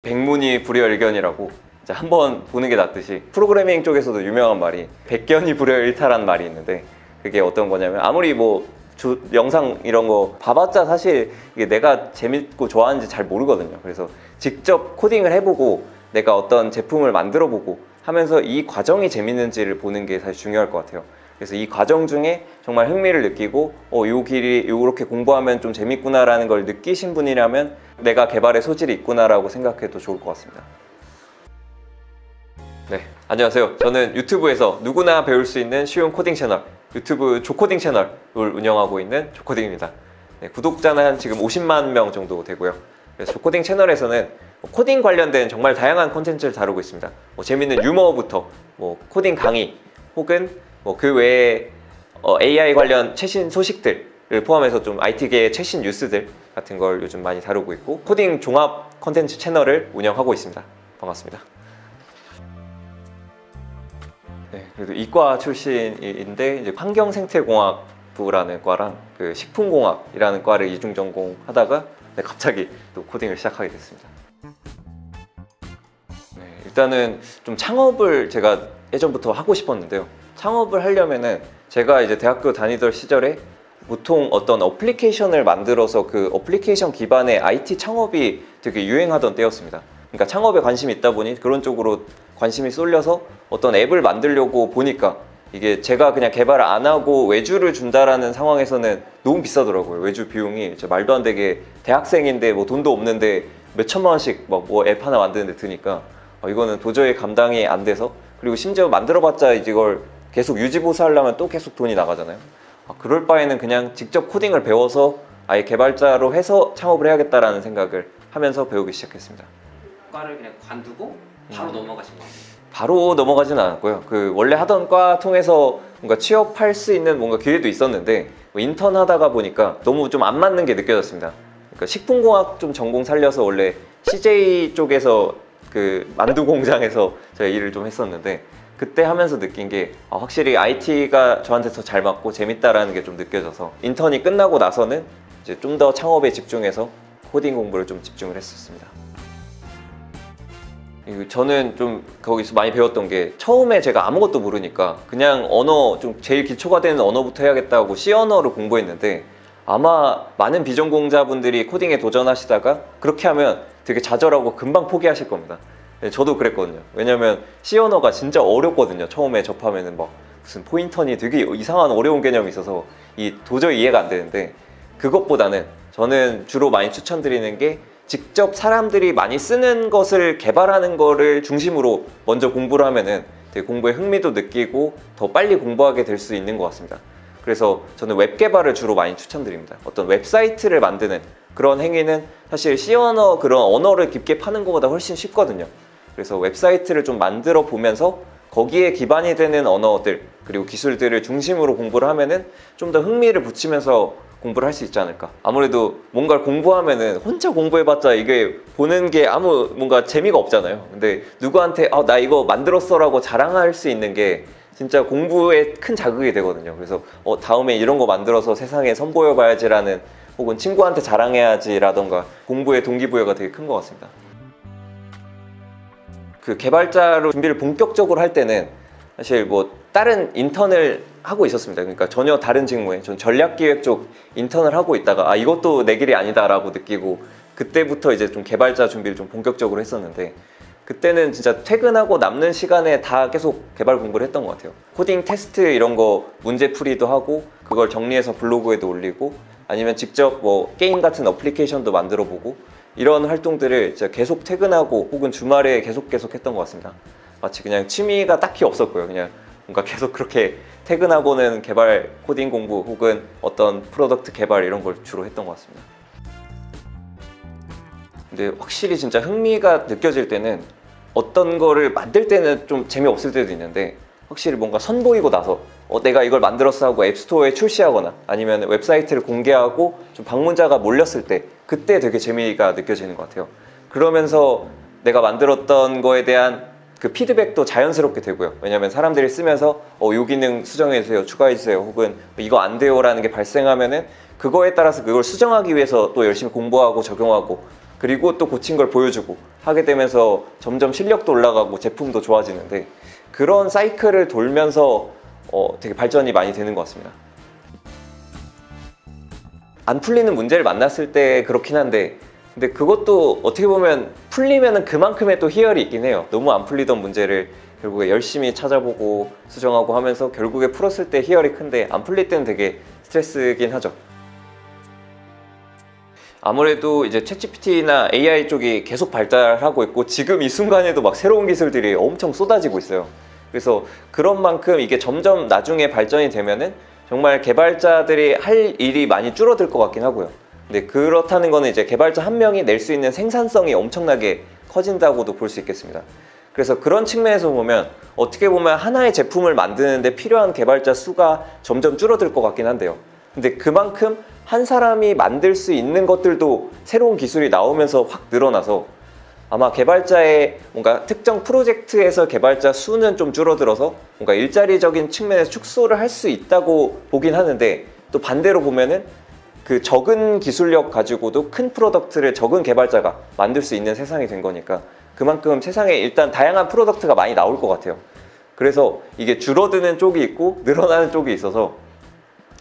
백문이 불여일견이라고 이제 한번 보는 게 낫듯이 프로그래밍 쪽에서도 유명한 말이 백견이 불여일타라는 말이 있는데, 그게 어떤 거냐면 아무리 뭐 영상 이런 거 봐봤자 사실 이게 내가 재밌고 좋아하는지 잘 모르거든요. 그래서 직접 코딩을 해보고 내가 어떤 제품을 만들어 보고 하면서 이 과정이 재밌는지를 보는 게 사실 중요할 것 같아요. 그래서 이 과정 중에 정말 흥미를 느끼고 요 길이 요렇게 공부하면 좀 재밌구나 라는 걸 느끼신 분이라면 내가 개발의 소질이 있구나 라고 생각해도 좋을 것 같습니다. 네, 안녕하세요. 저는 유튜브에서 누구나 배울 수 있는 쉬운 코딩 채널, 유튜브 조코딩 채널을 운영하고 있는 조코딩입니다. 네, 구독자는 한 지금 50만 명 정도 되고요. 그래서 조코딩 채널에서는 코딩 관련된 정말 다양한 콘텐츠를 다루고 있습니다. 재밌는 유머부터 코딩 강의, 혹은 그 외에 AI 관련 최신 소식들을 포함해서 좀 IT계의 최신 뉴스들 같은 걸 요즘 많이 다루고 있고, 코딩 종합 콘텐츠 채널을 운영하고 있습니다. 반갑습니다. 네, 그래도 이과 출신인데 이제 환경생태공학부라는 과랑 그 식품공학이라는 과를 이중 전공하다가 갑자기 또 코딩을 시작하게 됐습니다. 네, 일단은 좀 창업을 제가 예전부터 하고 싶었는데요. 창업을 하려면은 제가 이제 대학교 다니던 시절에 보통 어떤 어플리케이션을 만들어서 그 어플리케이션 기반의 IT 창업이 되게 유행하던 때였습니다. 그러니까 창업에 관심이 있다 보니 그런 쪽으로 관심이 쏠려서 어떤 앱을 만들려고 보니까 이게 제가 그냥 개발을 안 하고 외주를 준다라는 상황에서는 너무 비싸더라고요. 외주 비용이 말도 안 되게 대학생인데 돈도 없는데 몇 천만 원씩 앱 하나 만드는데 드니까 이거는 도저히 감당이 안 돼서, 그리고 심지어 만들어봤자 이걸 계속 유지보수하려면 또 계속 돈이 나가잖아요. 그럴 바에는 그냥 직접 코딩을 배워서 아예 개발자로 해서 창업을 해야겠다라는 생각을 하면서 배우기 시작했습니다. 과를 그냥 관두고 바로 넘어가신 거예요? 바로 넘어가진 않았고요. 원래 하던 과 통해서 뭔가 취업할 수 있는 뭔가 기회도 있었는데 인턴 하다가 보니까 너무 좀 안 맞는 게 느껴졌습니다. 그러니까 식품공학 좀 전공 살려서 원래 CJ 쪽에서 그 만두 공장에서 제가 일을 좀 했었는데, 그때 하면서 느낀 게 확실히 IT가 저한테 더 잘 맞고 재밌다라는 게 좀 느껴져서 인턴이 끝나고 나서는 이제 좀 더 창업에 집중해서 코딩 공부를 좀 집중을 했었습니다. 저는 좀 거기서 많이 배웠던 게, 처음에 제가 아무것도 모르니까 그냥 언어 좀 제일 기초가 되는 언어부터 해야겠다고 C 언어를 공부했는데, 아마 많은 비전공자분들이 코딩에 도전하시다가 그렇게 하면 되게 좌절하고 금방 포기하실 겁니다. 저도 그랬거든요. 왜냐면 C 언어가 진짜 어렵거든요. 처음에 접하면은 무슨 포인터니 되게 이상한 어려운 개념이 있어서 도저히 이해가 안 되는데, 그것보다는 저는 주로 많이 추천드리는 게 직접 사람들이 많이 쓰는 것을 개발하는 거를 중심으로 먼저 공부를 하면은 되게 공부에 흥미도 느끼고 더 빨리 공부하게 될 수 있는 것 같습니다. 그래서 저는 웹 개발을 주로 많이 추천드립니다. 어떤 웹사이트를 만드는 그런 행위는 사실 C 언어 그런 언어를 깊게 파는 것보다 훨씬 쉽거든요. 그래서 웹사이트를 좀 만들어 보면서 거기에 기반이 되는 언어들 그리고 기술들을 중심으로 공부를 하면은 좀 더 흥미를 붙이면서 공부를 할 수 있지 않을까. 아무래도 뭔가를 공부하면은 혼자 공부해봤자 이게 보는 게 뭔가 재미가 없잖아요. 근데 누구한테 나 이거 만들었어 라고 자랑할 수 있는 게 진짜 공부에 큰 자극이 되거든요. 그래서 다음에 이런 거 만들어서 세상에 선보여 봐야지라는, 혹은 친구한테 자랑해야지 라던가 공부의 동기부여가 되게 큰 것 같습니다. 그 개발자로 준비를 본격적으로 할 때는 사실 다른 인턴을 하고 있었습니다. 그러니까 전혀 다른 직무에, 전 전략기획 쪽 인턴을 하고 있다가 이것도 내 길이 아니다 라고 느끼고, 그때부터 이제 좀 개발자 준비를 좀 본격적으로 했었는데, 그때는 진짜 퇴근하고 남는 시간에 다 계속 개발 공부를 했던 것 같아요. 코딩 테스트 이런 거 문제풀이도 하고, 그걸 정리해서 블로그에도 올리고, 아니면 직접 게임 같은 어플리케이션도 만들어 보고, 이런 활동들을 진짜 계속 퇴근하고 혹은 주말에 계속 했던 것 같습니다. 마치 그냥 취미가 딱히 없었고요. 그냥 뭔가 계속 그렇게 퇴근하고는 개발, 코딩 공부 혹은 어떤 프로덕트 개발 이런 걸 주로 했던 것 같습니다. 근데 확실히 진짜 흥미가 느껴질 때는, 어떤 거를 만들 때는 좀 재미없을 때도 있는데, 확실히 뭔가 선보이고 나서 내가 이걸 만들었어 하고 앱스토어에 출시하거나 아니면 웹사이트를 공개하고 좀 방문자가 몰렸을 때, 그때 되게 재미가 느껴지는 것 같아요. 그러면서 내가 만들었던 거에 대한 그 피드백도 자연스럽게 되고요. 왜냐면 사람들이 쓰면서 요 기능 수정해주세요, 추가해주세요, 혹은 이거 안 돼요 라는 게 발생하면은 그거에 따라서 그걸 수정하기 위해서 또 열심히 공부하고 적용하고, 그리고 또 고친 걸 보여주고, 하게 되면서 점점 실력도 올라가고 제품도 좋아지는데, 그런 사이클을 돌면서 되게 발전이 많이 되는 것 같습니다. 안 풀리는 문제를 만났을 때 그렇긴 한데, 근데 그것도 어떻게 보면 풀리면은 그만큼의 또 희열이 있긴 해요. 너무 안 풀리던 문제를 결국에 열심히 찾아보고 수정하고 하면서 결국에 풀었을 때 희열이 큰데, 안 풀릴 때는 되게 스트레스긴 하죠. 아무래도 이제 챗GPT나 AI 쪽이 계속 발달하고 있고, 지금 이 순간에도 막 새로운 기술들이 엄청 쏟아지고 있어요. 그래서 그런 만큼 이게 점점 나중에 발전이 되면은 정말 개발자들이 할 일이 많이 줄어들 것 같긴 하고요. 근데 그렇다는 거는 이제 개발자 한 명이 낼 수 있는 생산성이 엄청나게 커진다고도 볼 수 있겠습니다. 그래서 그런 측면에서 보면 어떻게 보면 하나의 제품을 만드는데 필요한 개발자 수가 점점 줄어들 것 같긴 한데요. 근데 그만큼 한 사람이 만들 수 있는 것들도 새로운 기술이 나오면서 확 늘어나서 아마 개발자의 뭔가 특정 프로젝트에서 개발자 수는 좀 줄어들어서 뭔가 일자리적인 측면에서 축소를 할 수 있다고 보긴 하는데, 또 반대로 보면은 그 적은 기술력 가지고도 큰 프로덕트를 적은 개발자가 만들 수 있는 세상이 된 거니까 그만큼 세상에 일단 다양한 프로덕트가 많이 나올 것 같아요. 그래서 이게 줄어드는 쪽이 있고 늘어나는 쪽이 있어서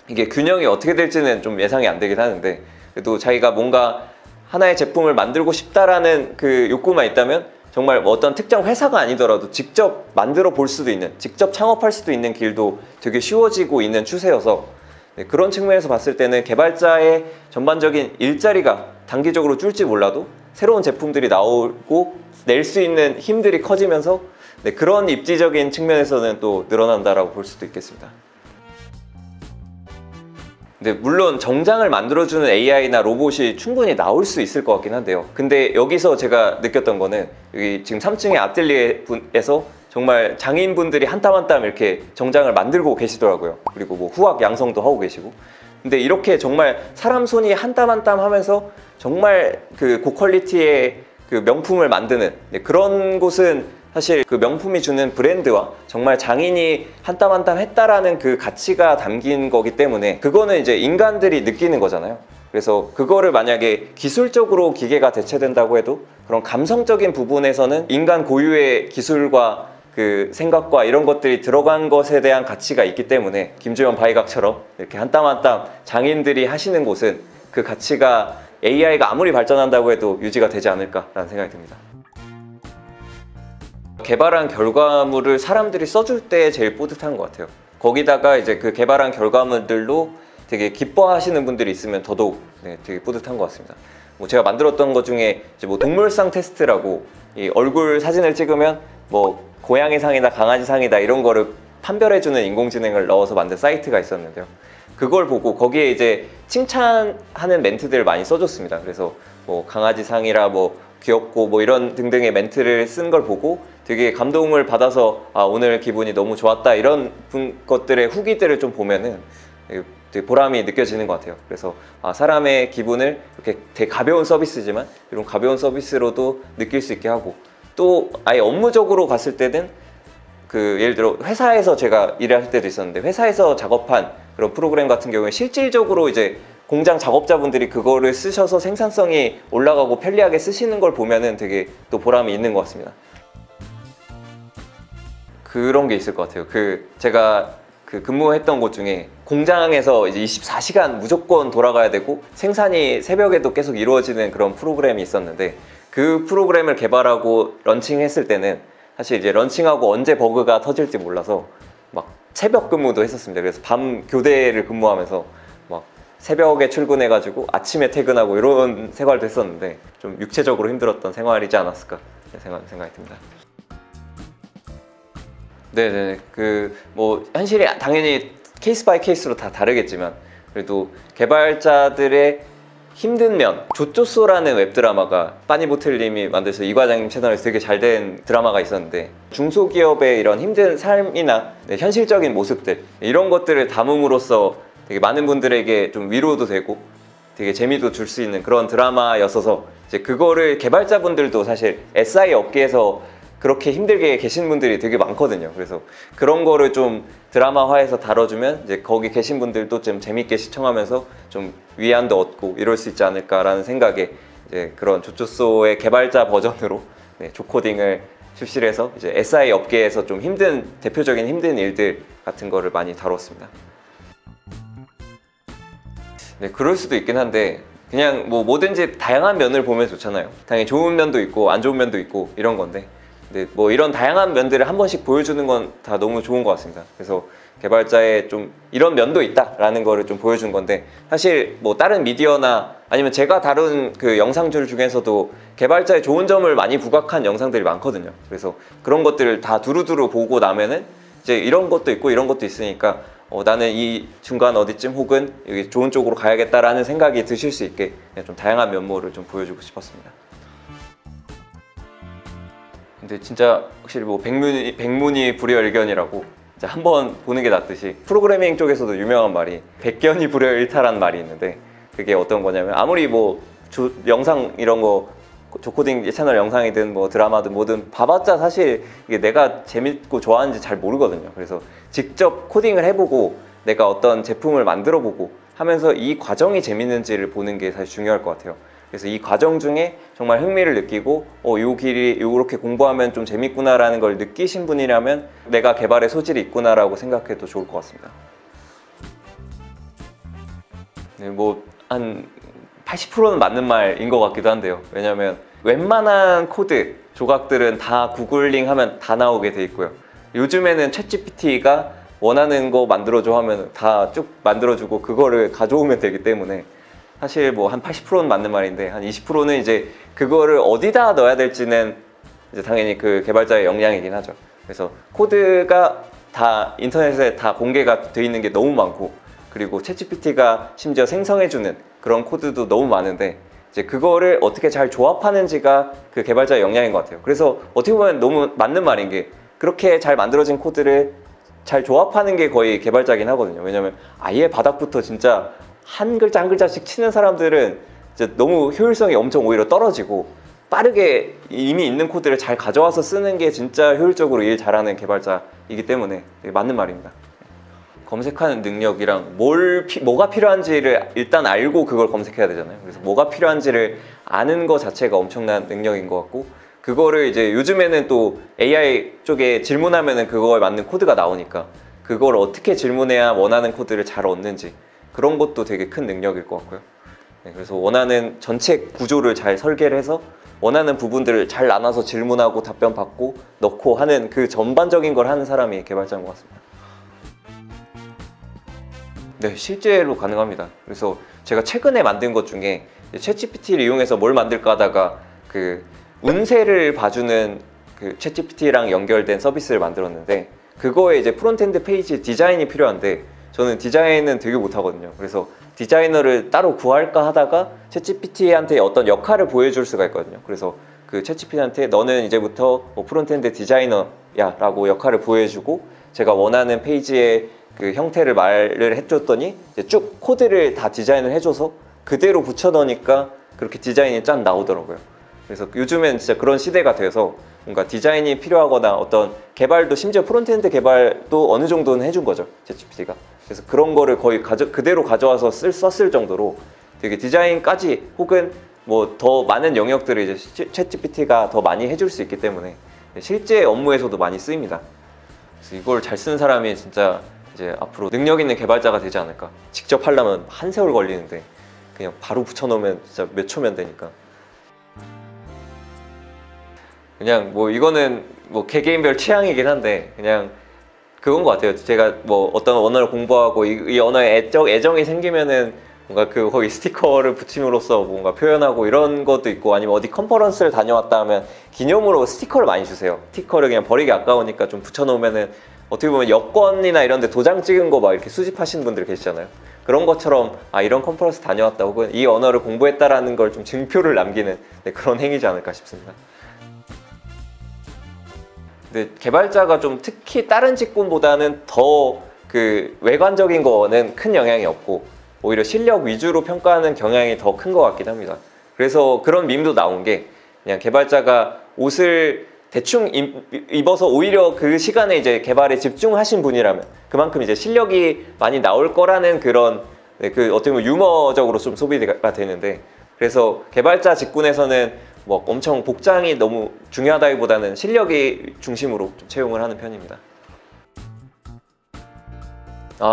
이게 균형이 어떻게 될지는 좀 예상이 안 되긴 하는데, 그래도 자기가 뭔가 하나의 제품을 만들고 싶다라는 그 욕구만 있다면 정말 뭐 어떤 특정 회사가 아니더라도 직접 만들어 볼 수도 있는, 직접 창업할 수도 있는 길도 되게 쉬워지고 있는 추세여서, 그런 측면에서 봤을 때는 개발자의 전반적인 일자리가 단기적으로 줄지 몰라도 새로운 제품들이 나오고 낼 수 있는 힘들이 커지면서 그런 입지적인 측면에서는 또 늘어난다라고 볼 수도 있겠습니다. 근데 물론 정장을 만들어주는 AI나 로봇이 충분히 나올 수 있을 것 같긴 한데요. 근데 여기서 제가 느꼈던 거는 여기 지금 3층의 아틀리에에서 정말 장인분들이 한 땀 한 땀 이렇게 정장을 만들고 계시더라고요. 그리고 뭐 후학 양성도 하고 계시고. 근데 이렇게 정말 사람 손이 한 땀 한 땀 하면서 정말 그 고퀄리티의 그 명품을 만드는 그런 곳은 사실 그 명품이 주는 브랜드와 정말 장인이 한 땀 한 땀 했다라는 그 가치가 담긴 거기 때문에 그거는 이제 인간들이 느끼는 거잖아요. 그래서 그거를 만약에 기술적으로 기계가 대체된다고 해도 그런 감성적인 부분에서는 인간 고유의 기술과 그 생각과 이런 것들이 들어간 것에 대한 가치가 있기 때문에 김주현 바이각처럼 이렇게 한 땀 한 땀 장인들이 하시는 곳은 그 가치가 AI가 아무리 발전한다고 해도 유지가 되지 않을까라는 생각이 듭니다. 개발한 결과물을 사람들이 써줄 때 제일 뿌듯한 것 같아요. 거기다가 이제 그 개발한 결과물들로 되게 기뻐하시는 분들이 있으면 더더욱 되게 뿌듯한 것 같습니다. 뭐 제가 만들었던 것 중에 이제 뭐 동물상 테스트라고 이 얼굴 사진을 찍으면 뭐 고양이 상이다 강아지 상이다 이런 거를 판별해주는 인공지능을 넣어서 만든 사이트가 있었는데요. 그걸 보고 거기에 이제 칭찬하는 멘트들을 많이 써줬습니다. 그래서 뭐 강아지 상이라 뭐 귀엽고 뭐 이런 등등의 멘트를 쓴 걸 보고 되게 감동을 받아서 아 오늘 기분이 너무 좋았다 이런 것들의 후기들을 좀 보면은 되게 보람이 느껴지는 것 같아요. 그래서 아 사람의 기분을 이렇게 되게 가벼운 서비스지만 이런 가벼운 서비스로도 느낄 수 있게 하고, 또 아예 업무적으로 갔을 때는 그 예를 들어 회사에서 제가 일을 할 때도 있었는데 회사에서 작업한 그런 프로그램 같은 경우에 실질적으로 이제 공장 작업자분들이 그거를 쓰셔서 생산성이 올라가고 편리하게 쓰시는 걸 보면은 되게 또 보람이 있는 것 같습니다. 그런 게 있을 것 같아요. 제가 근무했던 곳 중에 공장에서 이제 24시간 무조건 돌아가야 되고 생산이 새벽에도 계속 이루어지는 그런 프로그램이 있었는데, 그 프로그램을 개발하고 런칭했을 때는 사실 이제 런칭하고 언제 버그가 터질지 몰라서 막 새벽 근무도 했었습니다. 그래서 밤 교대를 근무하면서 막 새벽에 출근해가지고 아침에 퇴근하고 이런 생활도 했었는데 좀 육체적으로 힘들었던 생활이지 않았을까 생각이 듭니다. 네네, 뭐 현실이 당연히 케이스 바이 케이스로 다 다르겠지만 그래도 개발자들의 힘든 면, 조조소라는 웹드라마가 빠니보틀님이 만드셔서 이 과장님 채널에서 되게 잘 된 드라마가 있었는데, 중소기업의 이런 힘든 삶이나 현실적인 모습들 이런 것들을 담음으로써 되게 많은 분들에게 좀 위로도 되고 되게 재미도 줄 수 있는 그런 드라마였어서 이제 그거를 개발자분들도 사실 SI 업계에서 그렇게 힘들게 계신 분들이 되게 많거든요. 그래서 그런 거를 좀 드라마화해서 다뤄주면 이제 거기 계신 분들도 좀 재밌게 시청하면서 좀 위안도 얻고 이럴 수 있지 않을까라는 생각에 이제 그런 조초소의 개발자 버전으로 네, 조코딩을 출시를 해서 이제 SI 업계에서 좀 대표적인 힘든 일들 같은 거를 많이 다뤘습니다. 네, 그럴 수도 있긴 한데 그냥 뭐 뭐든지 다양한 면을 보면 좋잖아요. 당연히 좋은 면도 있고 안 좋은 면도 있고 이런 건데, 근데 뭐 이런 다양한 면들을 한 번씩 보여주는 건 다 너무 좋은 것 같습니다. 그래서 개발자의 좀 이런 면도 있다라는 거를 좀 보여준 건데, 사실 뭐 다른 미디어나 아니면 제가 다룬 그 영상들 중에서도 개발자의 좋은 점을 많이 부각한 영상들이 많거든요. 그래서 그런 것들을 다 두루두루 보고 나면은 이제 이런 것도 있고 이런 것도 있으니까 나는 이 중간 어디쯤 혹은 여기 좋은 쪽으로 가야겠다라는 생각이 드실 수 있게 그냥 좀 다양한 면모를 좀 보여주고 싶었습니다. 근데 진짜 확실히 뭐 백문이 불여일견이라고 이제 한번 보는 게 낫듯이, 프로그래밍 쪽에서도 유명한 말이 백견이 불여일타라는 말이 있는데, 그게 어떤 거냐면 아무리 뭐 영상 이런 거 조코딩 채널 영상이든 뭐 드라마든 뭐든 봐봤자 사실 이게 내가 재밌고 좋아하는지 잘 모르거든요. 그래서 직접 코딩을 해보고 내가 어떤 제품을 만들어보고 하면서 이 과정이 재밌는지를 보는 게 사실 중요할 것 같아요. 그래서 이 과정 중에 정말 흥미를 느끼고 요 길이 요렇게 공부하면 좀 재밌구나라는 걸 느끼신 분이라면 내가 개발에 소질이 있구나라고 생각해도 좋을 것 같습니다. 네, 뭐 한 80%는 맞는 말인 것 같기도 한데요. 왜냐면 웬만한 코드 조각들은 다 구글링 하면 다 나오게 돼 있고요. 요즘에는 챗GPT가 원하는 거 만들어줘 하면 다 쭉 만들어주고 그거를 가져오면 되기 때문에 사실 뭐 한 80%는 맞는 말인데, 한 20%는 이제 그거를 어디다 넣어야 될지는 이제 당연히 그 개발자의 역량이긴 하죠. 그래서 코드가 다 인터넷에 다 공개가 돼 있는 게 너무 많고, 그리고 챗GPT가 심지어 생성해주는 그런 코드도 너무 많은데, 이제 그거를 어떻게 잘 조합하는지가 그 개발자의 역량인 것 같아요. 그래서 어떻게 보면 너무 맞는 말인 게, 그렇게 잘 만들어진 코드를 잘 조합하는 게 거의 개발자긴 하거든요. 왜냐면 아예 바닥부터 진짜 한 글자 한 글자씩 치는 사람들은 이제 너무 효율성이 엄청 오히려 떨어지고, 빠르게 이미 있는 코드를 잘 가져와서 쓰는 게 진짜 효율적으로 일 잘하는 개발자이기 때문에 되게 맞는 말입니다. 검색하는 능력이랑 뭐가 필요한지를 일단 알고 그걸 검색해야 되잖아요. 그래서 뭐가 필요한지를 아는 거 자체가 엄청난 능력인 것 같고, 그거를 이제 요즘에는 또 AI 쪽에 질문하면은 그거에 맞는 코드가 나오니까 그걸 어떻게 질문해야 원하는 코드를 잘 얻는지, 그런 것도 되게 큰 능력일 것 같고요. 네, 그래서 원하는 전체 구조를 잘 설계를 해서 원하는 부분들을 잘 나눠서 질문하고 답변 받고 넣고 하는 그 전반적인 걸 하는 사람이 개발자인 것 같습니다. 네, 실제로 가능합니다. 그래서 제가 최근에 만든 것 중에 챗GPT를 이용해서 뭘 만들까 하다가 그 운세를 봐주는 그 챗GPT랑 연결된 서비스를 만들었는데, 그거에 이제 프론트엔드 페이지 디자인이 필요한데 저는 디자인은 되게 못하거든요. 그래서 디자이너를 따로 구할까 하다가 챗GPT한테 어떤 역할을 보여줄 수가 있거든요. 그래서 그 챗GPT한테 너는 이제부터 뭐 프론트엔드 디자이너야 라고 역할을 보여주고, 제가 원하는 페이지의 그 형태를 말을 해줬더니 이제 쭉 코드를 다 디자인을 해줘서 그대로 붙여넣으니까 그렇게 디자인이 짠 나오더라고요. 그래서 요즘엔 진짜 그런 시대가 돼서 뭔가 디자인이 필요하거나 어떤 개발도, 심지어 프론트엔드 개발도 어느 정도는 해준 거죠, 챗GPT가. 그래서 그런 거를 거의 그대로 가져와서 썼을 정도로 되게 디자인까지 혹은 뭐 더 많은 영역들을 이제 챗GPT가 더 많이 해줄 수 있기 때문에 실제 업무에서도 많이 쓰입니다. 그래서 이걸 잘 쓰는 사람이 진짜 이제 앞으로 능력 있는 개발자가 되지 않을까. 직접 하려면 한 세월 걸리는데 그냥 바로 붙여놓으면 진짜 몇 초면 되니까. 그냥 뭐 이거는 뭐 개개인별 취향이긴 한데 그냥 그건 것 같아요. 제가 뭐 어떤 언어를 공부하고 이 언어에 애정이 생기면은 뭔가 거기 스티커를 붙임으로써 뭔가 표현하고 이런 것도 있고, 아니면 어디 컨퍼런스를 다녀왔다 하면 기념으로 스티커를 많이 주세요. 스티커를 그냥 버리기 아까우니까 좀 붙여놓으면은 어떻게 보면 여권이나 이런 데 도장 찍은 거 막 이렇게 수집하시는 분들 계시잖아요. 그런 것처럼 이런 컨퍼런스 다녀왔다 혹은 이 언어를 공부했다라는 걸 좀 증표를 남기는 그런 행위지 않을까 싶습니다. 근데 개발자가 좀 특히 다른 직군보다는 더 그 외관적인 거는 큰 영향이 없고 오히려 실력 위주로 평가하는 경향이 더 큰 것 같긴 합니다. 그래서 그런 밈도 나온 게, 그냥 개발자가 옷을 대충 입어서 오히려 그 시간에 이제 개발에 집중하신 분이라면 그만큼 이제 실력이 많이 나올 거라는 그런 그 어떻게 보면 유머적으로 좀 소비가 되는데, 그래서 개발자 직군에서는 뭐 엄청 복장이 너무 중요하다기보다는 실력이 중심으로 좀 채용을 하는 편입니다.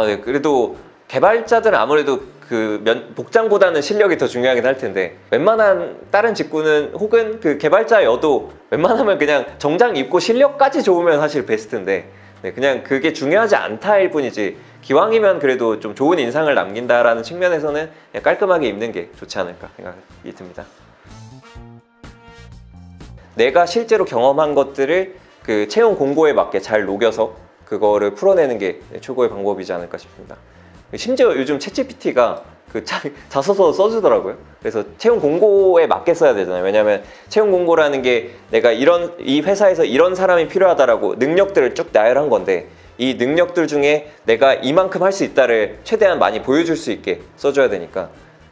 네. 그래도 개발자들은 아무래도 복장보다는 실력이 더 중요하긴 할 텐데, 웬만한 다른 직군은 혹은 그 개발자여도 웬만하면 그냥 정장 입고 실력까지 좋으면 사실 베스트인데, 네, 그냥 그게 중요하지 않다일 뿐이지, 기왕이면 그래도 좀 좋은 인상을 남긴다라는 측면에서는 그냥 깔끔하게 입는 게 좋지 않을까 생각이 듭니다. 내가 실제로 경험한 것들을 그 채용 공고에 맞게 잘 녹여서 그거를 풀어내는 게 최고의 방법이지 않을까 싶습니다. 심지어 요즘 챗GPT가 자소서 써주더라고요. 그래서 채용 공고에 맞게 써야 되잖아요. 왜냐하면 채용 공고라는 게 내가 이 회사에서 이런 사람이 필요하다라고 능력들을 쭉 나열한 건데, 이 능력들 중에 내가 이만큼 할 수 있다를 최대한 많이 보여줄 수 있게 써줘야 되니까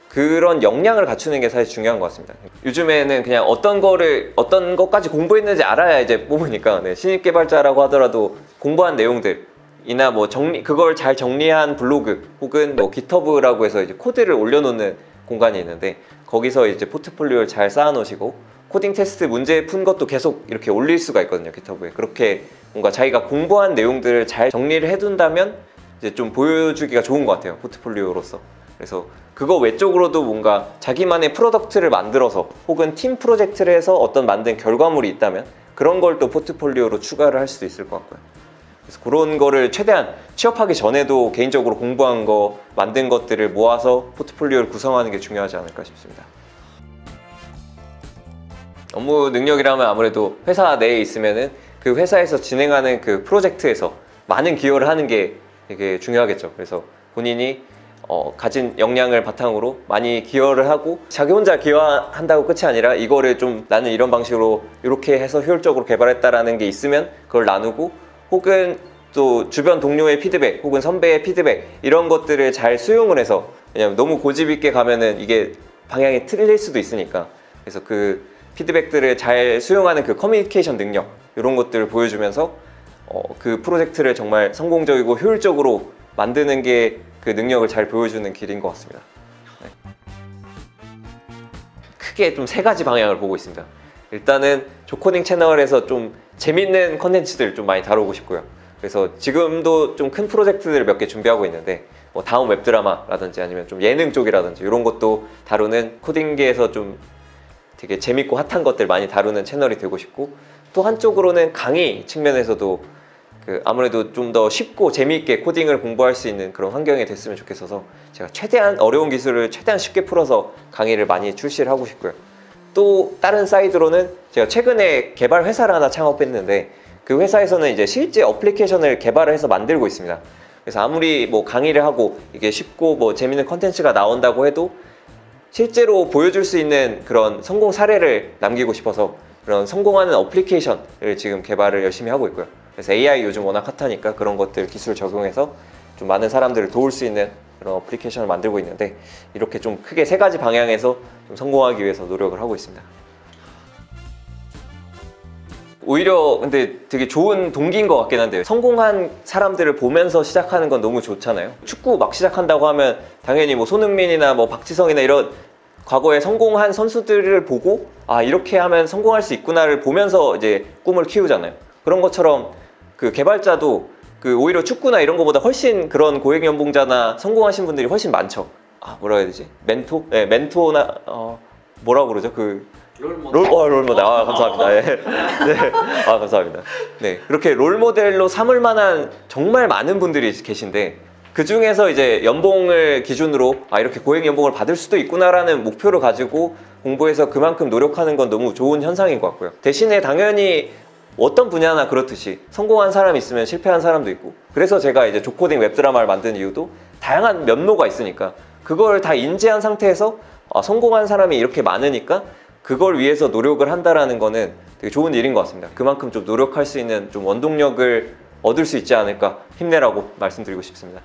그런 역량을 갖추는 게 사실 중요한 것 같습니다. 요즘에는 그냥 어떤 것까지 공부했는지 알아야 이제 뽑으니까, 네, 신입 개발자라고 하더라도 공부한 내용들이나 뭐 그걸 잘 정리한 블로그 혹은 뭐 깃허브라고 해서 이제 코드를 올려놓는 공간이 있는데, 거기서 이제 포트폴리오를 잘 쌓아놓으시고 코딩 테스트 문제 푼 것도 계속 이렇게 올릴 수가 있거든요, 깃허브에. 그렇게 뭔가 자기가 공부한 내용들을 잘 정리를 해둔다면 이제 좀 보여주기가 좋은 것 같아요, 포트폴리오로서. 그래서 그거 외적으로도 뭔가 자기만의 프로덕트를 만들어서 혹은 팀 프로젝트를 해서 어떤 만든 결과물이 있다면 그런 걸 또 포트폴리오로 추가를 할 수도 있을 것 같고요. 그래서 그런 거를 최대한 취업하기 전에도 개인적으로 공부한 거, 만든 것들을 모아서 포트폴리오를 구성하는 게 중요하지 않을까 싶습니다. 업무 능력이라면 아무래도 회사 내에 있으면은 그 회사에서 진행하는 그 프로젝트에서 많은 기여를 하는 게 되게 중요하겠죠. 그래서 본인이 가진 역량을 바탕으로 많이 기여를 하고, 자기 혼자 기여한다고 끝이 아니라 이거를 좀 나는 이런 방식으로 이렇게 해서 효율적으로 개발했다라는 게 있으면 그걸 나누고, 혹은 또 주변 동료의 피드백 혹은 선배의 피드백 이런 것들을 잘 수용을 해서, 왜냐면 너무 고집 있게 가면은 이게 방향이 틀릴 수도 있으니까, 그래서 그 피드백들을 잘 수용하는 그 커뮤니케이션 능력, 이런 것들을 보여주면서 그 프로젝트를 정말 성공적이고 효율적으로 만드는 게 그 능력을 잘 보여주는 길인 것 같습니다. 네. 크게 좀 3가지 방향을 보고 있습니다. 일단은 조코딩 채널에서 좀 재밌는 컨텐츠들 좀 많이 다루고 싶고요. 그래서 지금도 좀 큰 프로젝트들을 몇 개 준비하고 있는데, 뭐 다음 웹드라마라든지 아니면 좀 예능 쪽이라든지 이런 것도 다루는, 코딩계에서 좀 되게 재밌고 핫한 것들 많이 다루는 채널이 되고 싶고, 또 한쪽으로는 강의 측면에서도 아무래도 좀 더 쉽고 재미있게 코딩을 공부할 수 있는 그런 환경이 됐으면 좋겠어서 제가 최대한 어려운 기술을 최대한 쉽게 풀어서 강의를 많이 출시를 하고 싶고요. 또 다른 사이드로는 제가 최근에 개발 회사를 하나 창업했는데, 그 회사에서는 이제 실제 어플리케이션을 개발을 해서 만들고 있습니다. 그래서 아무리 뭐 강의를 하고 이게 쉽고 뭐 재밌는 컨텐츠가 나온다고 해도 실제로 보여줄 수 있는 그런 성공 사례를 남기고 싶어서 그런 성공하는 어플리케이션을 지금 개발을 열심히 하고 있고요. 그래서 AI 요즘 워낙 핫하니까 그런 것들 기술 적용해서 좀 많은 사람들을 도울 수 있는 그런 어플리케이션을 만들고 있는데, 이렇게 좀 크게 3가지 방향에서 좀 성공하기 위해서 노력을 하고 있습니다. 오히려 근데 되게 좋은 동기인 것 같긴 한데요. 성공한 사람들을 보면서 시작하는 건 너무 좋잖아요. 축구 막 시작한다고 하면 당연히 뭐 손흥민이나 뭐 박지성이나 이런 과거에 성공한 선수들을 보고, 아 이렇게 하면 성공할 수 있구나를 보면서 이제 꿈을 키우잖아요. 그런 것처럼 그 개발자도 오히려 축구나 이런 거보다 훨씬 그런 고액 연봉자나 성공하신 분들이 훨씬 많죠. 뭐라 해야 되지? 멘토? 네, 멘토나 뭐라고 그러죠? 롤모델. 감사합니다. 네. 네. 감사합니다. 네. 그렇게 롤모델로 삼을 만한 정말 많은 분들이 계신데, 그 중에서 이제 연봉을 기준으로 이렇게 고액 연봉을 받을 수도 있구나라는 목표를 가지고 공부해서 그만큼 노력하는 건 너무 좋은 현상인 것 같고요. 대신에 당연히 어떤 분야나 그렇듯이 성공한 사람이 있으면 실패한 사람도 있고, 그래서 제가 이제 조코딩 웹드라마를 만든 이유도 다양한 면모가 있으니까 그걸 다 인지한 상태에서 성공한 사람이 이렇게 많으니까 그걸 위해서 노력을 한다라는 거는 되게 좋은 일인 것 같습니다. 그만큼 좀 노력할 수 있는 좀 원동력을 얻을 수 있지 않을까, 힘내라고 말씀드리고 싶습니다.